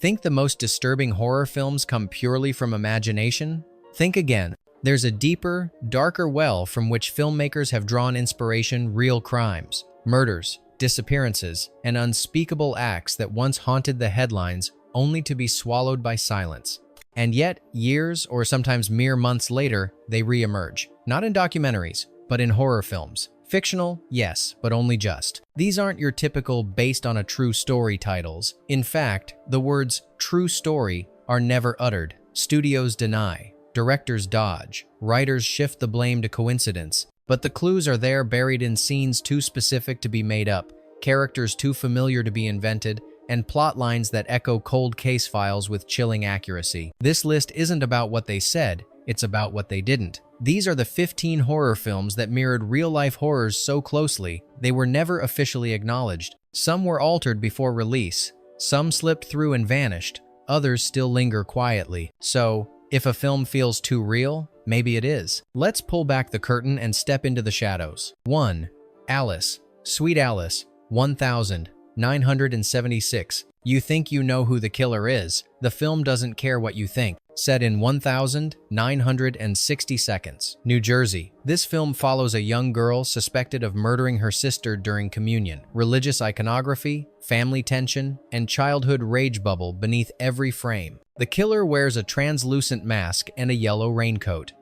Think the most disturbing horror films come purely from imagination? Think again. There's a deeper, darker well from which filmmakers have drawn inspiration: real crimes, murders, disappearances, and unspeakable acts that once haunted the headlines only to be swallowed by silence. And yet, years or sometimes mere months later, they re-emerge. Not in documentaries, but in horror films. Fictional, yes, but only just. These aren't your typical based on a true story titles. In fact, the words true story are never uttered. Studios deny, directors dodge, writers shift the blame to coincidence. But the clues are there, buried in scenes too specific to be made up, characters too familiar to be invented, and plot lines that echo cold case files with chilling accuracy. This list isn't about what they said, it's about what they didn't. These are the 15 horror films that mirrored real-life horrors so closely, they were never officially acknowledged. Some were altered before release, some slipped through and vanished, others still linger quietly. So, if a film feels too real, maybe it is. Let's pull back the curtain and step into the shadows. 1. Alice. Sweet Alice. 1976. You think you know who the killer is. The film doesn't care what you think. Set in 1960 seconds. New Jersey. This film follows a young girl suspected of murdering her sister during communion. Religious iconography, family tension, and childhood rage bubble beneath every frame. The killer wears a translucent mask and a yellow raincoat.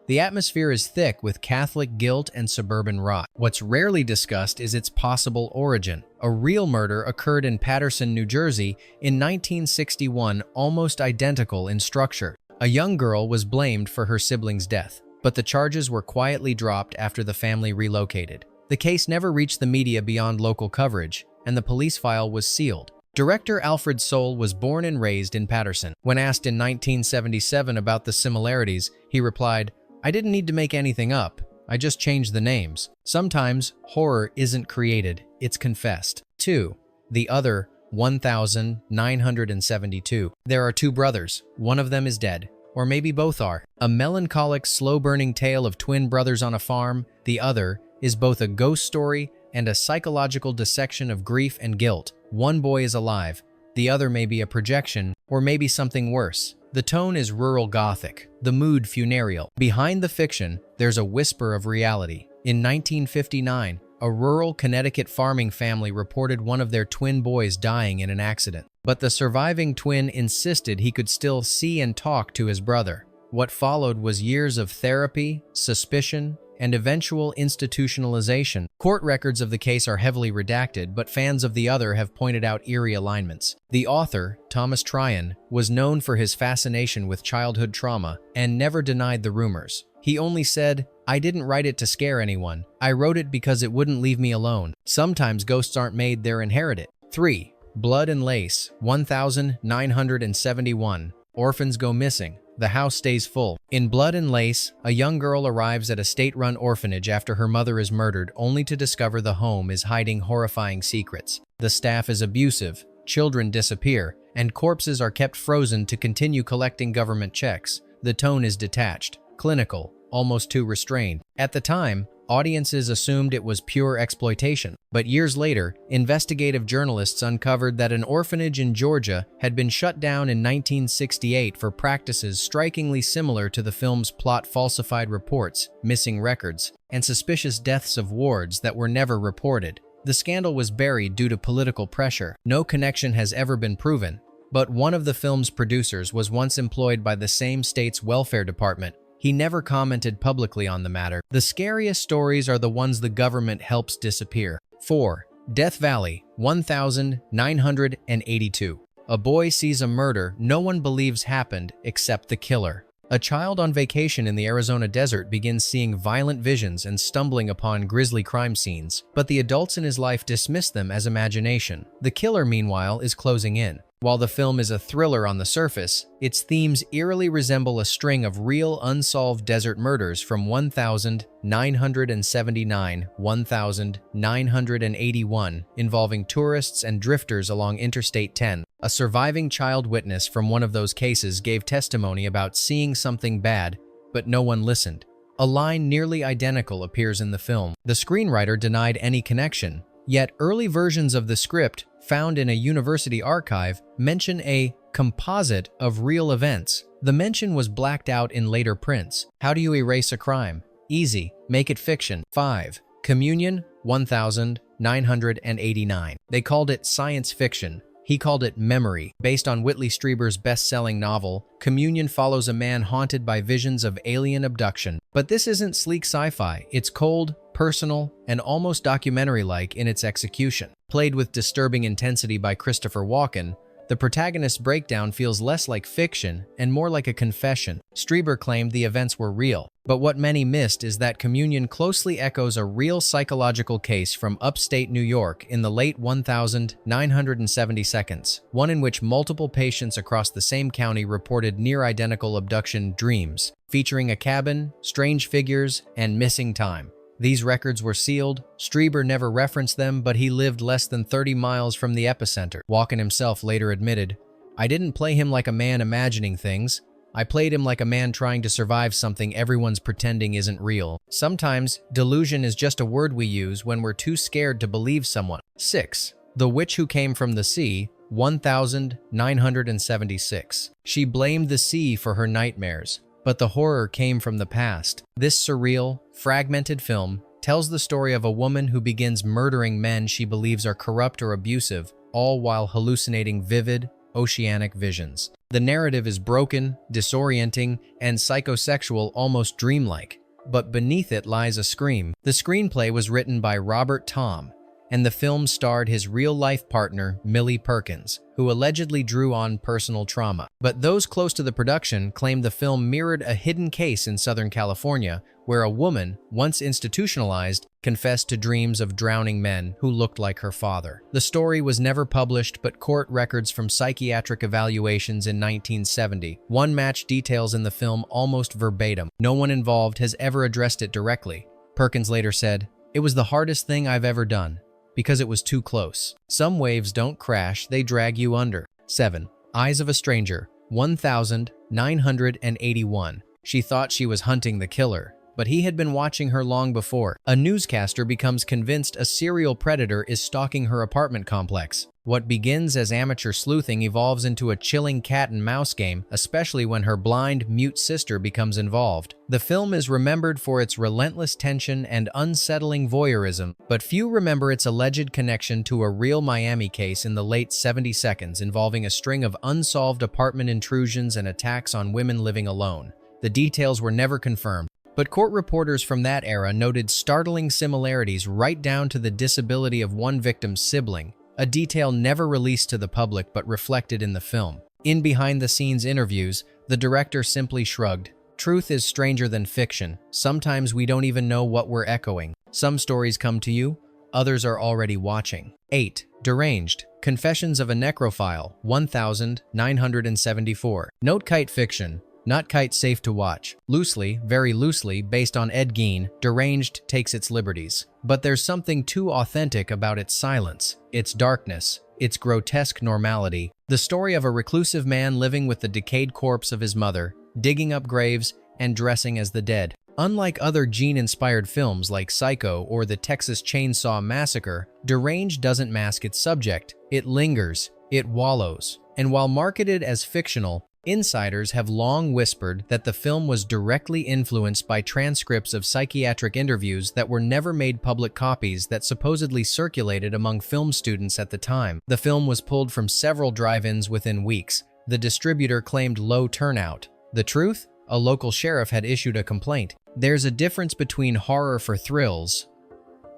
The atmosphere is thick with Catholic guilt and suburban rot. What's rarely discussed is its possible origin. A real murder occurred in Paterson, New Jersey in 1961, almost identical in structure. A young girl was blamed for her sibling's death, but the charges were quietly dropped after the family relocated. The case never reached the media beyond local coverage, and the police file was sealed. Director Alfred Soule was born and raised in Paterson. When asked in 1977 about the similarities, he replied, "I didn't need to make anything up. I just changed the names." Sometimes, horror isn't created, it's confessed. 2. The Other. 1972. There are two brothers. One of them is dead. Or maybe both are. A melancholic, slow-burning tale of twin brothers on a farm. The Other is both a ghost story and a psychological dissection of grief and guilt. One boy is alive. The other may be a projection, or maybe something worse. The tone is rural Gothic, the mood funereal. Behind the fiction, there's a whisper of reality. In 1959, a rural Connecticut farming family reported one of their twin boys dying in an accident. But the surviving twin insisted he could still see and talk to his brother. What followed was years of therapy, suspicion, and eventual institutionalization. Court records of the case are heavily redacted, but fans of The Other have pointed out eerie alignments. The author, Thomas Tryon, was known for his fascination with childhood trauma and never denied the rumors. He only said, "I didn't write it to scare anyone. I wrote it because it wouldn't leave me alone." Sometimes ghosts aren't made, they're inherited. 3. Blood and Lace. 1971. Orphans go missing. The house stays full. In Blood and Lace, a young girl arrives at a state-run orphanage after her mother is murdered, only to discover the home is hiding horrifying secrets. The staff is abusive, children disappear, and corpses are kept frozen to continue collecting government checks. The tone is detached, clinical, almost too restrained. At the time, audiences assumed it was pure exploitation. But years later, investigative journalists uncovered that an orphanage in Georgia had been shut down in 1968 for practices strikingly similar to the film's plot: falsified reports, missing records, and suspicious deaths of wards that were never reported. The scandal was buried due to political pressure. No connection has ever been proven, but one of the film's producers was once employed by the same state's welfare department. He never commented publicly on the matter. The scariest stories are the ones the government helps disappear. 4. Death Valley. 1982. A boy sees a murder no one believes happened except the killer. A child on vacation in the Arizona desert begins seeing violent visions and stumbling upon grisly crime scenes, but the adults in his life dismiss them as imagination. The killer, meanwhile, is closing in. While the film is a thriller on the surface, its themes eerily resemble a string of real unsolved desert murders from 1979 1981, involving tourists and drifters along Interstate 10. A surviving child witness from one of those cases gave testimony about seeing something bad, but no one listened. A line nearly identical appears in the film. The screenwriter denied any connection, yet early versions of the script found in a university archive mention a composite of real events. The mention was blacked out in later prints. How do you erase a crime? Easy. Make it fiction. 5. Communion, 1989. They called it science fiction. He called it memory. Based on Whitley Strieber's best-selling novel, Communion follows a man haunted by visions of alien abduction. But this isn't sleek sci-fi. It's cold, personal, and almost documentary-like in its execution. Played with disturbing intensity by Christopher Walken, the protagonist's breakdown feels less like fiction and more like a confession. Strieber claimed the events were real, but what many missed is that Communion closely echoes a real psychological case from upstate New York in the late 1970s, one in which multiple patients across the same county reported near-identical abduction dreams, featuring a cabin, strange figures, and missing time. These records were sealed. Strieber never referenced them, but he lived less than 30 miles from the epicenter. Walken himself later admitted, "I didn't play him like a man imagining things. I played him like a man trying to survive something everyone's pretending isn't real." Sometimes, delusion is just a word we use when we're too scared to believe someone. 6. The Witch Who Came from the Sea, 1976. She blamed the sea for her nightmares, but the horror came from the past. This surreal, fragmented film tells the story of a woman who begins murdering men she believes are corrupt or abusive, all while hallucinating vivid, oceanic visions. The narrative is broken, disorienting, and psychosexual, almost dreamlike. But beneath it lies a scream. The screenplay was written by Robert Tom, and the film starred his real-life partner, Millie Perkins, who allegedly drew on personal trauma. But those close to the production claimed the film mirrored a hidden case in Southern California, where a woman, once institutionalized, confessed to dreams of drowning men who looked like her father. The story was never published, but court records from psychiatric evaluations in 1970 match details in the film almost verbatim. No one involved has ever addressed it directly. Perkins later said, "It was the hardest thing I've ever done, because it was too close. Some waves don't crash, they drag you under." 7. Eyes of a Stranger, 1981. She thought she was hunting the killer, but he had been watching her long before. A newscaster becomes convinced a serial predator is stalking her apartment complex. What begins as amateur sleuthing evolves into a chilling cat-and-mouse game, especially when her blind, mute sister becomes involved. The film is remembered for its relentless tension and unsettling voyeurism, but few remember its alleged connection to a real Miami case in the late 70s involving a string of unsolved apartment intrusions and attacks on women living alone. The details were never confirmed, but court reporters from that era noted startling similarities right down to the disability of one victim's sibling, a detail never released to the public but reflected in the film. In behind-the-scenes interviews, the director simply shrugged. "Truth is stranger than fiction. Sometimes we don't even know what we're echoing. Some stories come to you, others are already watching." 8. Deranged. Confessions of a Necrophile, 1974. Note kite fiction. Not kite safe to watch. Loosely, very loosely, based on Ed Gein, Deranged takes its liberties. But there's something too authentic about its silence, its darkness, its grotesque normality. The story of a reclusive man living with the decayed corpse of his mother, digging up graves, and dressing as the dead. Unlike other Gein-inspired films like Psycho or the Texas Chainsaw Massacre, Deranged doesn't mask its subject. It lingers, it wallows. And while marketed as fictional, insiders have long whispered that the film was directly influenced by transcripts of psychiatric interviews that were never made public copies that supposedly circulated among film students at the time. The film was pulled from several drive-ins within weeks. The distributor claimed low turnout. The truth? A local sheriff had issued a complaint. There's a difference between horror for thrills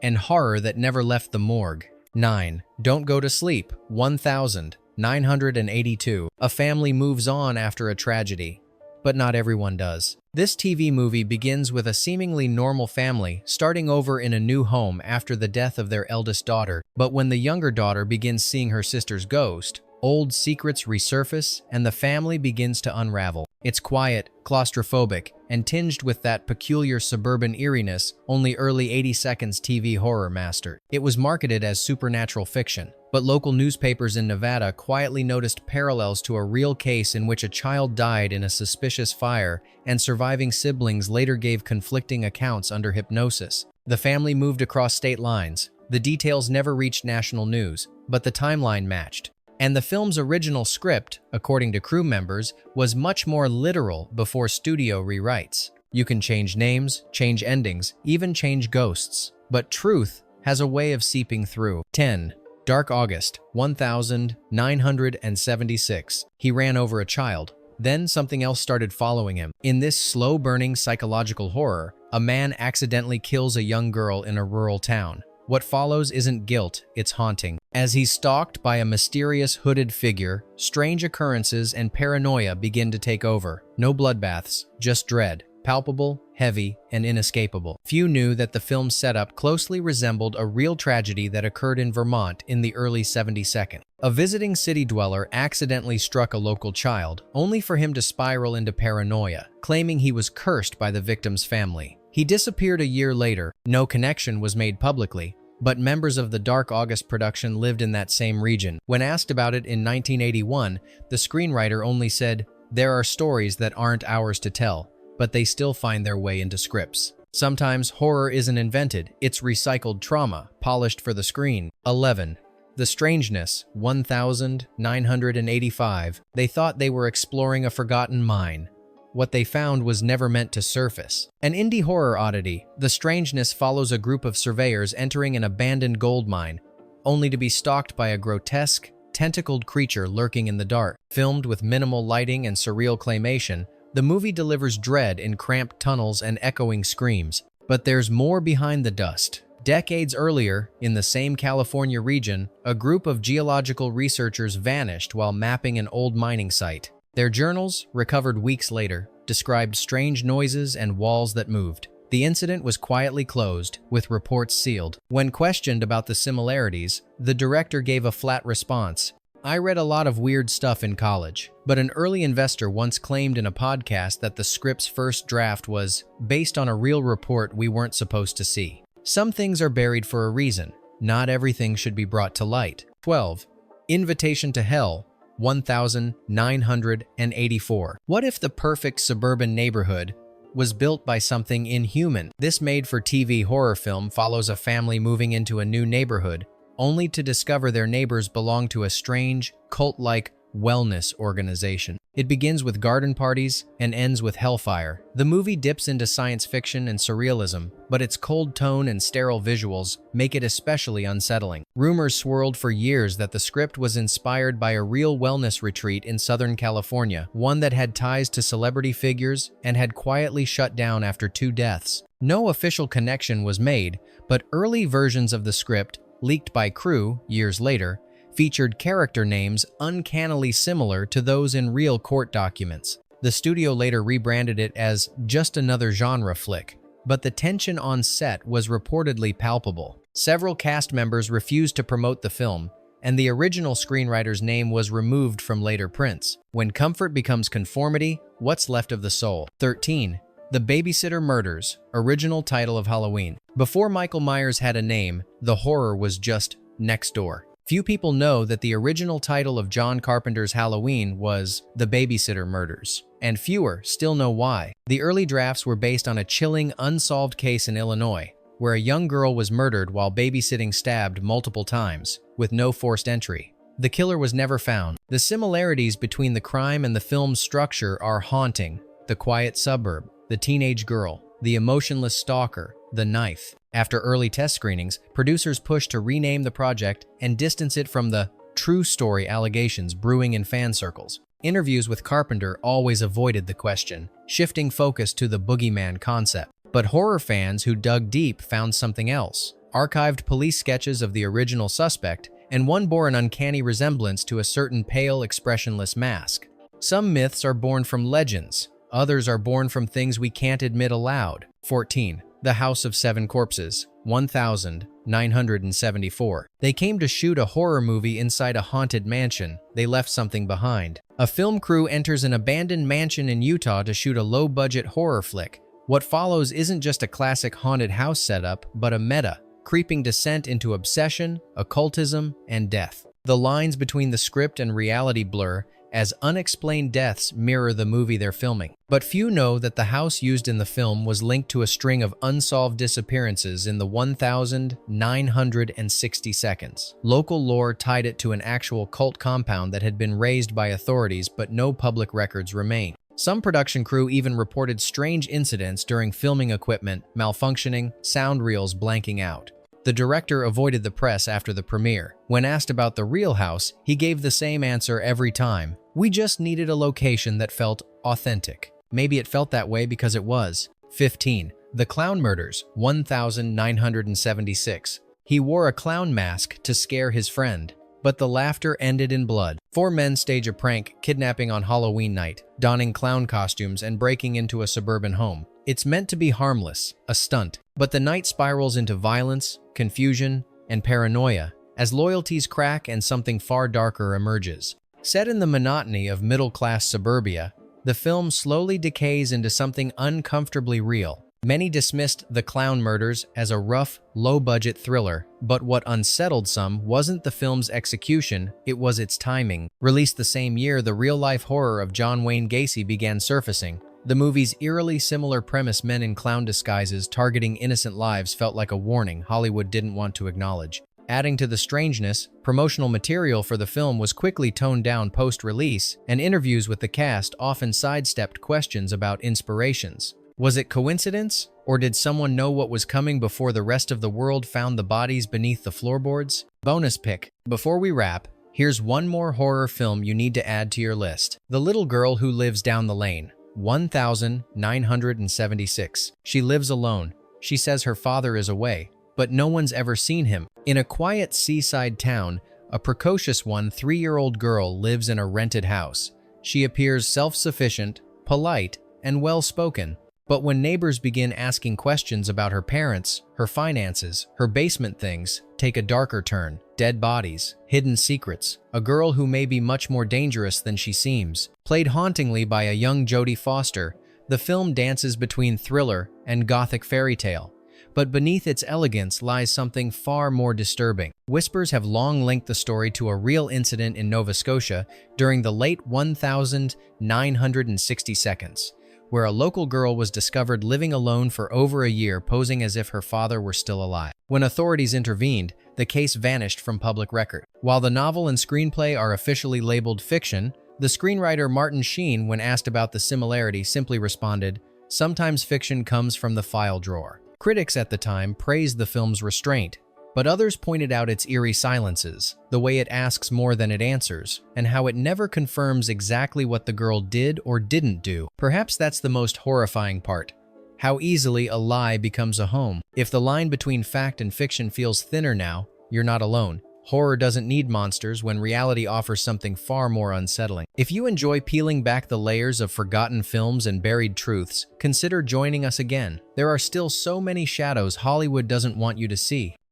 and horror that never left the morgue. 9. Don't Go to Sleep, 1982. A family moves on after a tragedy, but not everyone does. This TV movie begins with a seemingly normal family starting over in a new home after the death of their eldest daughter. But when the younger daughter begins seeing her sister's ghost, old secrets resurface and the family begins to unravel. It's quiet, claustrophobic, and tinged with that peculiar suburban eeriness only early 80s TV horror mastered. It was marketed as supernatural fiction, but local newspapers in Nevada quietly noticed parallels to a real case in which a child died in a suspicious fire, and surviving siblings later gave conflicting accounts under hypnosis. The family moved across state lines. The details never reached national news, but the timeline matched. And the film's original script, according to crew members, was much more literal before studio rewrites. You can change names, change endings, even change ghosts. But truth has a way of seeping through. 10. Dark August, 1976. He ran over a child. Then something else started following him. In this slow-burning psychological horror, a man accidentally kills a young girl in a rural town. What follows isn't guilt, it's haunting. As he's stalked by a mysterious hooded figure, strange occurrences and paranoia begin to take over. No bloodbaths, just dread. Palpable, heavy, and inescapable. Few knew that the film's setup closely resembled a real tragedy that occurred in Vermont in the early 72nd. A visiting city dweller accidentally struck a local child, only for him to spiral into paranoia, claiming he was cursed by the victim's family. He disappeared a year later. No connection was made publicly, but members of the Dark August production lived in that same region. When asked about it in 1981, the screenwriter only said, "There are stories that aren't ours to tell, but they still find their way into scripts." Sometimes horror isn't invented, it's recycled trauma, polished for the screen. 11. The Strangeness, 1985. They thought they were exploring a forgotten mine. What they found was never meant to surface. An indie horror oddity, The Strangeness follows a group of surveyors entering an abandoned gold mine, only to be stalked by a grotesque, tentacled creature lurking in the dark. Filmed with minimal lighting and surreal claymation, the movie delivers dread in cramped tunnels and echoing screams. But there's more behind the dust. Decades earlier, in the same California region, a group of geological researchers vanished while mapping an old mining site. Their journals, recovered weeks later, described strange noises and walls that moved. The incident was quietly closed, with reports sealed. When questioned about the similarities, the director gave a flat response. "I read a lot of weird stuff in college, but an early investor once claimed in a podcast that the script's first draft was based on a real report we weren't supposed to see." Some things are buried for a reason. Not everything should be brought to light. 12. Invitation to Hell, 1984. What if the perfect suburban neighborhood was built by something inhuman? This made-for-TV horror film follows a family moving into a new neighborhood, only to discover their neighbors belong to a strange, cult-like wellness organization. It begins with garden parties and ends with hellfire. The movie dips into science fiction and surrealism, but its cold tone and sterile visuals make it especially unsettling. Rumors swirled for years that the script was inspired by a real wellness retreat in Southern California, one that had ties to celebrity figures and had quietly shut down after 2 deaths. No official connection was made, but early versions of the script, leaked by crew years later, featured character names uncannily similar to those in real court documents. The studio later rebranded it as just another genre flick, but the tension on set was reportedly palpable. Several cast members refused to promote the film, and the original screenwriter's name was removed from later prints. When comfort becomes conformity, what's left of the soul? 13. The Babysitter Murders, original title of Halloween. Before Michael Myers had a name, the horror was just next door. Few people know that the original title of John Carpenter's Halloween was The Babysitter Murders, and fewer still know why. The early drafts were based on a chilling, unsolved case in Illinois, where a young girl was murdered while babysitting stabbed multiple times, with no forced entry. The killer was never found. The similarities between the crime and the film's structure are haunting. The quiet suburb, the teenage girl, the emotionless stalker, the knife. After early test screenings, producers pushed to rename the project and distance it from the true story allegations brewing in fan circles. Interviews with Carpenter always avoided the question, shifting focus to the boogeyman concept. But horror fans who dug deep found something else. Archived police sketches of the original suspect, and one bore an uncanny resemblance to a certain pale, expressionless mask. Some myths are born from legends. Others are born from things we can't admit aloud. 14. The House of Seven Corpses, 1974. They came to shoot a horror movie inside a haunted mansion. They left something behind. A film crew enters an abandoned mansion in Utah to shoot a low-budget horror flick. What follows isn't just a classic haunted house setup, but a meta, creeping descent into obsession, occultism, and death. The lines between the script and reality blur, as unexplained deaths mirror the movie they're filming. But few know that the house used in the film was linked to a string of unsolved disappearances in the 1,960 seconds. Local lore tied it to an actual cult compound that had been razed by authorities, but no public records remain. Some production crew even reported strange incidents during filming, equipment malfunctioning, sound reels blanking out. The director avoided the press after the premiere. When asked about the real house, he gave the same answer every time. "We just needed a location that felt authentic." Maybe it felt that way because it was. 15. The Clown Murders, 1976. He wore a clown mask to scare his friend, but the laughter ended in blood. 4 men stage a prank, kidnapping on Halloween night, donning clown costumes and breaking into a suburban home. It's meant to be harmless, a stunt, but the night spirals into violence, confusion, and paranoia as loyalties crack and something far darker emerges. Set in the monotony of middle-class suburbia, the film slowly decays into something uncomfortably real. Many dismissed The Clown Murders as a rough, low-budget thriller, but what unsettled some wasn't the film's execution, it was its timing. Released the same year, the real-life horror of John Wayne Gacy began surfacing. The movie's eerily similar premise, men in clown disguises targeting innocent lives, felt like a warning Hollywood didn't want to acknowledge. Adding to the strangeness, promotional material for the film was quickly toned down post-release, and interviews with the cast often sidestepped questions about inspirations. Was it coincidence, or did someone know what was coming before the rest of the world found the bodies beneath the floorboards? Bonus pick. Before we wrap, here's one more horror film you need to add to your list. The Little Girl Who Lives Down the Lane, 1976. She lives alone. She says her father is away, but no one's ever seen him. In a quiet seaside town, a precocious 3-year-old girl lives in a rented house. She appears self-sufficient, polite, and well-spoken. But when neighbors begin asking questions about her parents, her finances, her basement things take a darker turn. Dead bodies, hidden secrets, a girl who may be much more dangerous than she seems. Played hauntingly by a young Jodie Foster, the film dances between thriller and gothic fairy tale. But beneath its elegance lies something far more disturbing. Whispers have long linked the story to a real incident in Nova Scotia during the late 1960 seconds. Where a local girl was discovered living alone for over a year, posing as if her father were still alive. When authorities intervened, the case vanished from public record. While the novel and screenplay are officially labeled fiction, the screenwriter Martin Sheen, when asked about the similarity, simply responded, "Sometimes fiction comes from the file drawer." Critics at the time praised the film's restraint, but others pointed out its eerie silences, the way it asks more than it answers, and how it never confirms exactly what the girl did or didn't do. Perhaps that's the most horrifying part. How easily a lie becomes a home. If the line between fact and fiction feels thinner now, you're not alone. Horror doesn't need monsters when reality offers something far more unsettling. If you enjoy peeling back the layers of forgotten films and buried truths, consider joining us again. There are still so many shadows Hollywood doesn't want you to see.